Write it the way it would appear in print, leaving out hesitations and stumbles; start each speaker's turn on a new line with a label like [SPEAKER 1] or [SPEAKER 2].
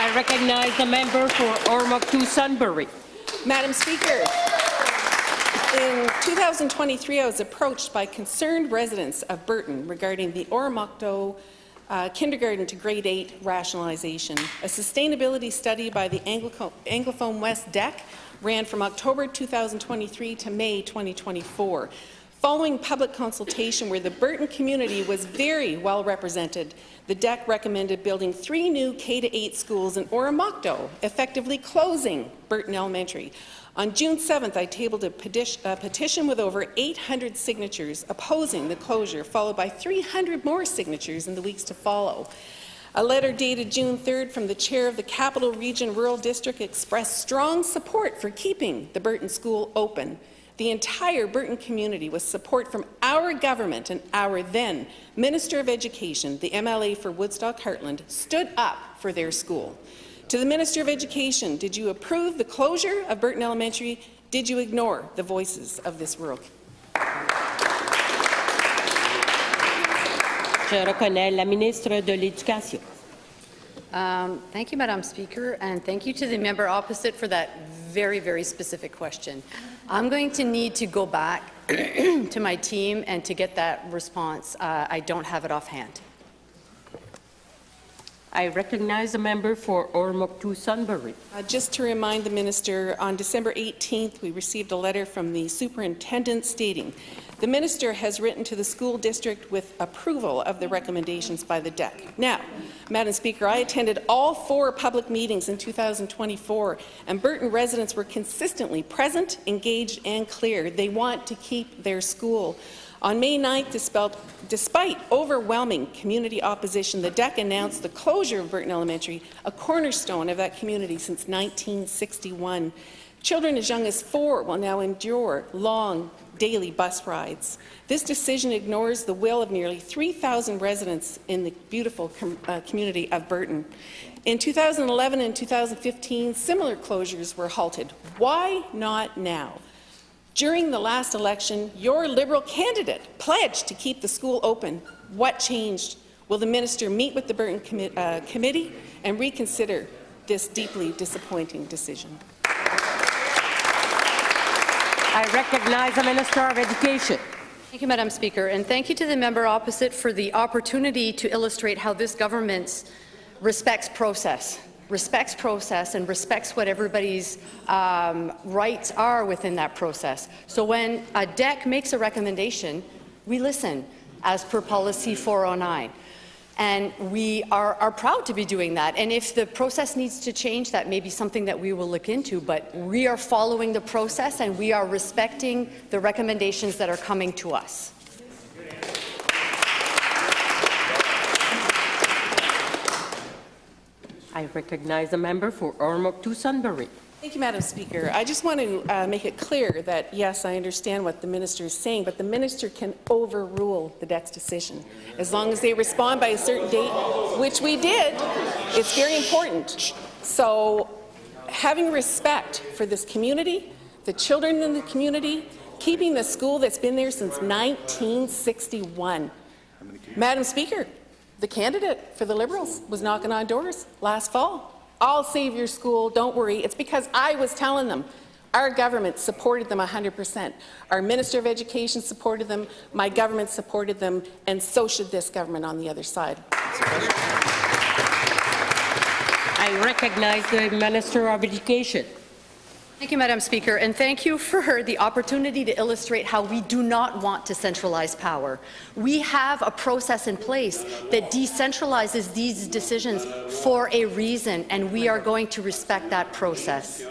[SPEAKER 1] I recognize the member for Ormoc 2 Sunbury.
[SPEAKER 2] Madam Speaker, in 2023, I was approached by concerned residents of Burton regarding the Oromocto kindergarten to grade 8 rationalization. A sustainability study by the Anglophone West DEC ran from October 2023 to May 2024. Following public consultation where the Burton community was very well represented, the DEC recommended building 3 new K-8 schools in Oromocto, effectively closing Burton Elementary. On June 7th, I tabled a petition with over 800 signatures opposing the closure, followed by 300 more signatures in the weeks to follow. A letter dated June 3rd from the chair of the Capital Region Rural District expressed strong support for keeping the Burton School open. The entire Burton community, with support from our government and our then Minister of Education, the MLA for Woodstock Heartland, stood up for their school. To the Minister of Education, did you approve the closure of Burton Elementary? Did you ignore the voices of this rural community?
[SPEAKER 1] Je reconnais la ministre de l'Éducation.
[SPEAKER 3] Thank you, Madam Speaker, and thank you to the member opposite for that very, very specific question. I'm going to need to go back to my team and to get that response. I don't have it offhand.
[SPEAKER 1] I recognize the member for Ormoc 2 Sunbury.
[SPEAKER 2] Just to remind the minister, on December 18th, we received a letter from the superintendent stating the minister has written to the school district with approval of the recommendations by the DEC. Now, Madam Speaker, I attended all 4 public meetings in 2024, and Burton residents were consistently present, engaged, and clear. They want to keep their school. On May 9th, despite overwhelming community opposition, the DEC announced the closure of Burton Elementary, a cornerstone of that community since 1961. Children as young as 4 will now endure long daily bus rides. This decision ignores the will of nearly 3,000 residents in the beautiful community of Burton. In 2011 and 2015, similar closures were halted. Why not now? During the last election, your Liberal candidate pledged to keep the school open. What changed? Will the minister meet with the Burton committee and reconsider this deeply disappointing decision?
[SPEAKER 1] I recognize the Minister of Education.
[SPEAKER 3] Thank you, Madam Speaker, and thank you to the member opposite for the opportunity to illustrate how this government respects process and respects what everybody's rights are within that process. So when a DEC makes a recommendation, we listen as per policy 409. And we are proud to be doing that. And if the process needs to change, that may be something that we will look into, but we are following the process and we are respecting the recommendations that are coming to us.
[SPEAKER 1] I recognize the member for Ormoc 2 Sunbury.
[SPEAKER 2] Thank you, Madam Speaker. I just want to make it clear that, yes, I understand what the minister is saying, but the minister can overrule the DEC's decision. As long as they respond by a certain date, which we did, it's very important. So having respect for this community, the children in the community, keeping the school that's been there since 1961. Madam Speaker, the candidate for the Liberals was knocking on doors last fall. I'll save your school, don't worry. It's because I was telling them. Our government supported them 100%. Our Minister of Education supported them, my government supported them, and so should this government on the other side.
[SPEAKER 1] I recognize the Minister of Education.
[SPEAKER 3] Thank you, Madam Speaker, and thank you for the opportunity to illustrate how we do not want to centralize power. We have a process in place that decentralizes these decisions for a reason, and we are going to respect that process.